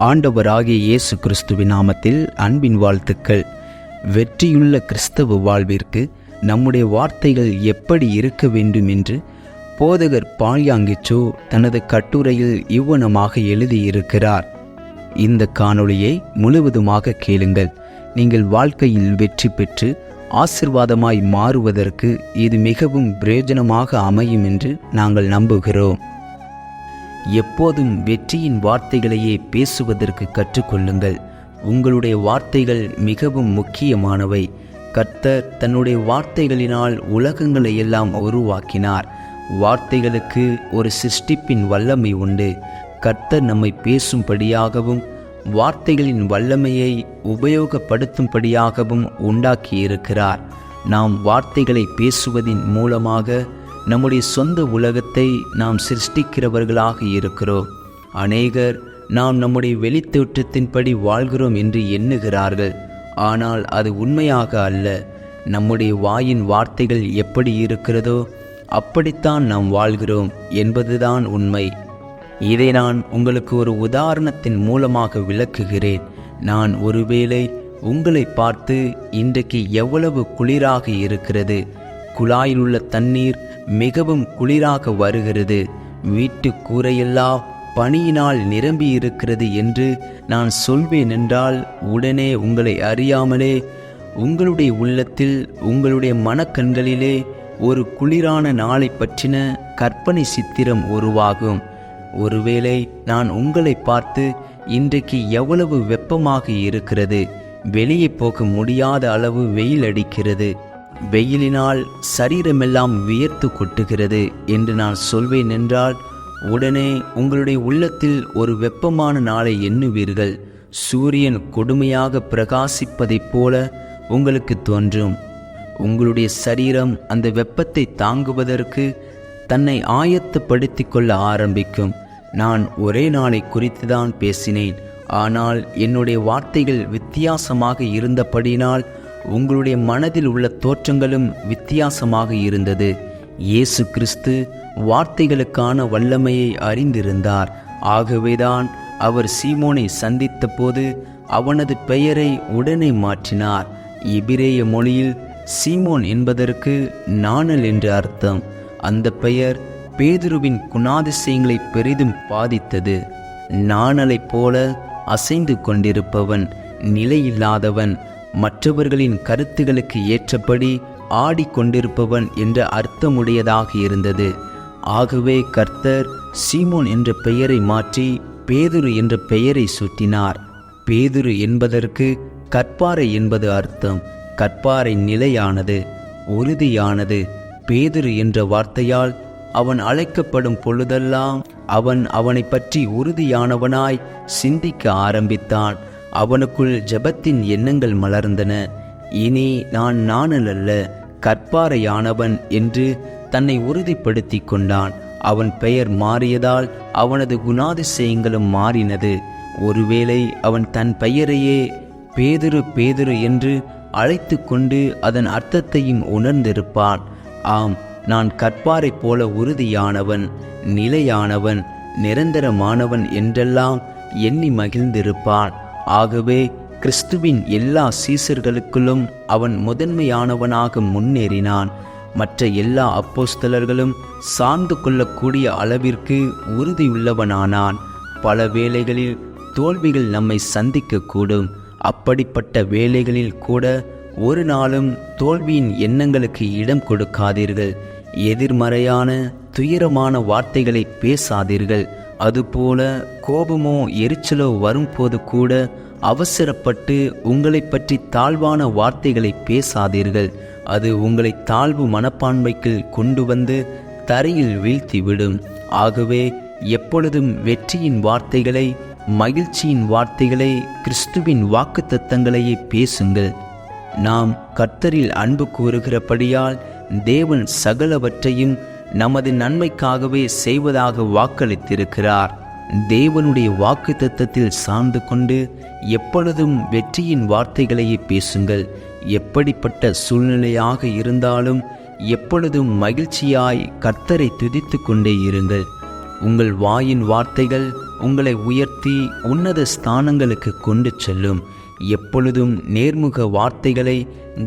ஆண்டவராகிய இயேசு கிறிஸ்துவின் நாமத்தில் அன்பின் வாழ்த்துக்கள். வெற்றியுள்ள கிறிஸ்தவ வாழ்விற்கு நம்முடைய வார்த்தைகள் எப்படி இருக்க வேண்டும் என்று போதகர் பால்யாங்கிச்சோ தனது கட்டுரையில் இவ்வனமாக எழுதியிருக்கிறார். இந்த காணொளியை முழுவதுமாக கேளுங்கள். நீங்கள் வாழ்க்கையில் வெற்றி பெற்று ஆசீர்வாதமாய் மாறுவதற்கு இது மிகவும் பிரயோஜனமாக அமையும் என்று நாங்கள் நம்புகிறோம். எப்போதும் வெற்றியின் வார்த்தைகளையே பேசுவதற்கு கற்றுக்கொள்ளுங்கள். உங்களுடைய வார்த்தைகள் மிகவும் முக்கியமானவை. கர்த்தர் தன்னுடைய வார்த்தைகளினால் உலகங்களை எல்லாம் உருவாக்கினார். வார்த்தைகளுக்கு ஒரு சிருஷ்டிப்பின் வல்லமை உண்டு. கர்த்தர் நம்மை பேசும்படியாகவும் வார்த்தைகளின் வல்லமையை உபயோகப்படுத்தும்படியாகவும் உண்டாக்கியிருக்கிறார். நாம் வார்த்தைகளை பேசுவதின் மூலமாக நம்முடைய சொந்த உலகத்தை நாம் சிருஷ்டிக்கிறவர்களாக இருக்கிறோம். அநேகர் நாம் நம்முடைய வெளித்தோற்றத்தின்படி வாழ்கிறோம் என்று எண்ணுகிறார்கள். ஆனால் அது உண்மையாக அல்ல. நம்முடைய வாயின் வார்த்தைகள் எப்படி இருக்கிறதோ அப்படித்தான் நாம் வாழ்கிறோம் என்பதுதான் உண்மை. இதை நான் உங்களுக்கு ஒரு உதாரணத்தின் மூலமாக விளக்குகிறேன். நான் ஒருவேளை உங்களை பார்த்து இன்றைக்கு எவ்வளவு குளிராக இருக்கிறது, குழாயில் உள்ள தண்ணீர் மிகவும் குளிராக வருகிறது, வீட்டு கூரையெல்லாம் பனியினால் நிரம்பி இருக்கிறது என்று நான் சொல்வேன் என்றால் உடனே உங்களை அறியாமலே உங்களுடைய உள்ளத்தில் உங்களுடைய மனக்கண்களிலே ஒரு குளிரான நாளை பற்றின கற்பனை சித்திரம் உருவாகும். ஒருவேளை நான் உங்களை பார்த்து இன்றைக்கு எவ்வளவு வெப்பமாக இருக்கிறது, வெளியே போக முடியாத அளவு வெயில் அடிக்கிறது, வெயிலினால் சரீரமெல்லாம் வியர்த்து கொட்டுகிறது என்று நான் சொல்வேன் என்றால் உடனே உங்களுடைய உள்ளத்தில் ஒரு வெப்பமான நாளை எண்ணுவீர்கள். சூரியன் கொடுமையாக பிரகாசிப்பதைப் போல உங்களுக்கு தோன்றும். உங்களுடைய சரீரம் அந்த வெப்பத்தை தாங்குவதற்கு தன்னை ஆயத்தப்படுத்தி கொள்ள ஆரம்பிக்கும். நான் ஒரே நாளை குறித்து தான் பேசினேன். ஆனால் என்னுடைய வார்த்தைகள் வித்தியாசமாக இருந்தபடினால் உங்களுடைய மனதில் உள்ள தோற்றங்களும் வித்தியாசமாக இருந்தது. இயேசு கிறிஸ்து வார்த்தைகளுக்கான வல்லமையை அறிந்திருந்தார். ஆகவேதான் அவர் சீமோனை சந்தித்த போது அவனது பெயரை உடனே மாற்றினார். எபிரேய மொழியில் சீமோன் என்பதற்கு நாணல் என்று அர்த்தம். அந்த பெயர் பேதுருவின் குணாதிசயங்களை பெரிதும் பாதித்தது. நாணலைப் போல அசைந்து கொண்டிருப்பவன், நிலையில்லாதவன், மற்றவர்களின் கருத்துகளுக்கு ஏற்றபடி ஆடிக்கொண்டிருப்பவன் என்ற அர்த்தமுடையதாக இருந்தது. ஆகவே கர்த்தர் சீமோன் என்ற பெயரை மாற்றி பேதுரு என்ற பெயரை சூட்டினார். பேதுரு என்பதற்கு கற்பாறை என்பது அர்த்தம். கற்பாறை நிலையானது, உறுதியானது. பேதுரு என்ற வார்த்தையால் அவன் அழைக்கப்படும் பொழுதெல்லாம் அவனை பற்றி உறுதியானவனாய் சிந்திக்க ஆரம்பித்தான். அவனுக்குள் ஜெபத்தின் எண்ணங்கள் மலர்ந்தன. இனி நான் நாணல் அல்ல, கற்பாறையானவன் என்று தன்னை உறுதிப்படுத்தி கொண்டான். அவன் பெயர் மாறியதால் அவனது குணாதிசயங்களும் மாறினது. ஒருவேளை அவன் தன் பெயரையே பேதுரு பேதுரு என்று அழைத்து கொண்டு அதன் அர்த்தத்தையும் உணர்ந்திருப்பான். ஆம், நான் கற்பாறை போல உறுதியானவன், நிலையானவன், நிரந்தரமானவன் என்றெல்லாம் எண்ணி மகிழ்ந்திருப்பான். ஆகவே கிறிஸ்துவின் எல்லா சீசர்களுக்குள்ளும் அவன் முதன்மையானவனாக முன்னேறினான். மற்ற எல்லா அப்போஸ்தலர்களும் சார்ந்து கொள்ளக்கூடிய அளவிற்கு உறுதியுள்ளவனானான். பல வேளைகளில் தோல்விகள் நம்மை சந்திக்கக்கூடும். அப்படிப்பட்ட வேளைகளில் கூட ஒரு நாளும் தோல்வியின் எண்ணங்களுக்கு இடம் கொடுக்காதீர்கள். எதிர்மறையான துயரமான வார்த்தைகளை பேசாதீர்கள். அதுபோல கோபமோ எரிச்சலோ வரும்போது கூட அவசரப்பட்டு உங்களை பற்றி தாழ்வான வார்த்தைகளை பேசாதீர்கள். அது உங்களை தாழ்வு மனப்பான்மைக்கு கொண்டு வந்து தரையில் வீழ்த்திவிடும். ஆகவே எப்பொழுதும் வெற்றியின் வார்த்தைகளை, மகிழ்ச்சியின் வார்த்தைகளை, கிறிஸ்துவின் வாக்குத்தத்தங்களையே பேசுங்கள். நாம் கர்த்தரில் அன்பு கூறுகிறபடியால் தேவன் சகலவற்றையும் நமது நன்மைக்காகவே செய்வதாக வாக்களித்திருக்கிறார். தேவனுடைய வாக்குத்தத்தத்தில் சார்ந்து கொண்டு எப்பொழுதும் வெற்றியின் வார்த்தைகளையே பேசுங்கள். எப்படிப்பட்ட சூழ்நிலையாக இருந்தாலும் எப்பொழுதும் மகிழ்ச்சியாய் கர்த்தரை துதித்து கொண்டே இருங்கள். உங்கள் வாயின் வார்த்தைகள் உங்களை உயர்த்தி உன்னத ஸ்தானங்களுக்கு கொண்டு செல்லும். எப்பொழுதும் நேர்முக வார்த்தைகளை,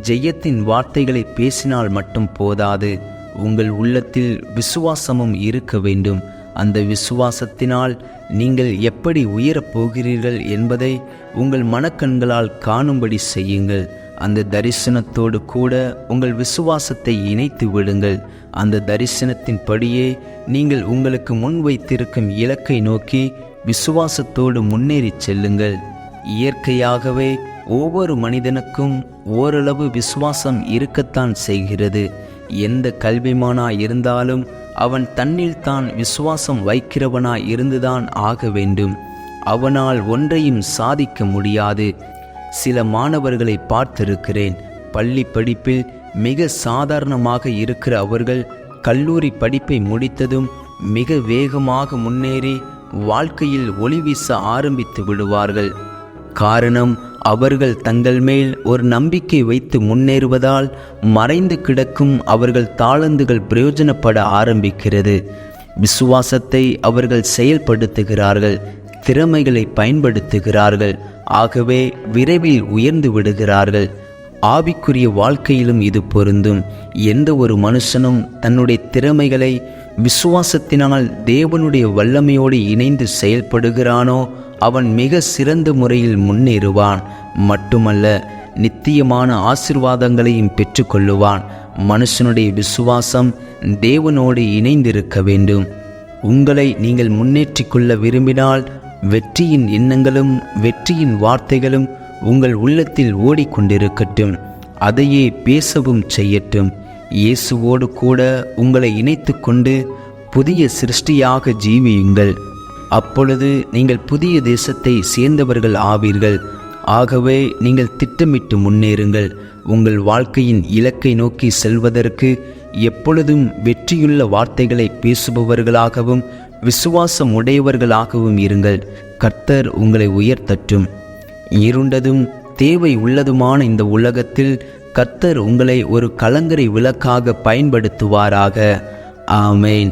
ஜெயத்தின் வார்த்தைகளை பேசினால் மட்டும் போதாது, உங்கள் உள்ளத்தில் விசுவாசமும் இருக்க வேண்டும். அந்த விசுவாசத்தினால் நீங்கள் எப்படி உயரப் போகிறீர்கள் என்பதை உங்கள் மனக்கண்களால் காணும்படி செய்யுங்கள். அந்த தரிசனத்தோடு கூட உங்கள் விசுவாசத்தை இணைத்து விடுங்கள். அந்த தரிசனத்தின்படியே நீங்கள் உங்களுக்கு முன் வைத்திருக்கும் இலக்கை நோக்கி விசுவாசத்தோடு முன்னேறி செல்லுங்கள். இயற்கையாகவே ஒவ்வொரு மனிதனுக்கும் ஓரளவு விசுவாசம் இருக்கத்தான் செய்கிறது. எந்த கல்விமானாய் இருந்தாலும் அவன் தன்னில் தான் விசுவாசம் வைக்கிறவனாய் இருந்துதான் ஆக வேண்டும். அவனால் ஒன்றையும் சாதிக்க முடியாது. சில மாணவர்களை பார்த்திருக்கிறேன். பள்ளி படிப்பில் மிக சாதாரணமாக இருக்கிற அவர்கள் கல்லூரி படிப்பை முடித்ததும் மிக வேகமாக முன்னேறி வாழ்க்கையில் ஒளி வீச ஆரம்பித்து விடுவார்கள். காரணம், அவர்கள் தங்கள் மேல் ஒரு நம்பிக்கை வைத்து முன்னேறுவதால் மறைந்து கிடக்கும் அவர்கள் தாளந்துகள் பிரயோஜனப்பட ஆரம்பிக்கிறது. விசுவாசத்தை அவர்கள் செயல்படுத்துகிறார்கள், திறமைகளை பயன்படுத்துகிறார்கள். ஆகவே விரைவில் உயர்ந்து விடுகிறார்கள். ஆவிக்குரிய வாழ்க்கையிலும் இது பொருந்தும். எந்த ஒரு மனுஷனும் தன்னுடைய திறமைகளை விசுவாசத்தினால் தேவனுடைய வல்லமையோடு இணைந்து செயல்படுகிறானோ அவன் மிக சிறந்த முறையில் முன்னேறுவான். மட்டுமல்ல, நித்தியமான ஆசீர்வாதங்களையும் பெற்றுக்கொள்ளுவான். மனுஷனுடைய விசுவாசம் தேவனோடு இணைந்திருக்க வேண்டும். உங்களை நீங்கள் முன்னேற்றிக் கொள்ள விரும்பினால் வெற்றியின் எண்ணங்களும் வெற்றியின் வார்த்தைகளும் உங்கள் உள்ளத்தில் ஓடிக்கொண்டிருக்கட்டும். அதையே பேசவும் செய்யட்டும். இயேசுவோடு கூட உங்களை இணைத்து கொண்டு புதிய சிருஷ்டியாக ஜீவியுங்கள். அப்பொழுது நீங்கள் புதிய தேசத்தை சேர்ந்தவர்கள் ஆவீர்கள். ஆகவே நீங்கள் திட்டமிட்டு முன்னேறுங்கள். உங்கள் வாழ்க்கையின் இலக்கை நோக்கி செல்வதற்கு எப்பொழுதும் வெற்றியுள்ள வார்த்தைகளை பேசுபவர்களாகவும் விசுவாசம் உடையவர்களாகவும் இருங்கள். கர்த்தர் உங்களை உயர்த்தட்டும். இருண்டதும் தேவை உள்ளதுமான இந்த உலகத்தில் கர்த்தர் உங்களை ஒரு கலங்கரை விளக்காக பயன்படுத்துவாராக. ஆமேன்.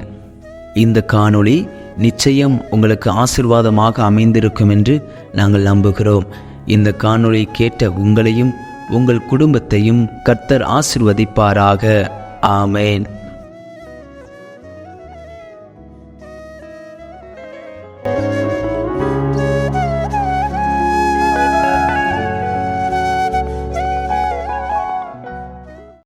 இந்த காணொளி நிச்சயம் உங்களுக்கு ஆசீர்வாதமாக அமைந்திருக்கும் என்று நாங்கள் நம்புகிறோம். இந்த காணொளி கேட்ட உங்களையும் உங்கள் குடும்பத்தையும் கர்த்தர் ஆசீர்வதிப்பாராக. ஆமேன்.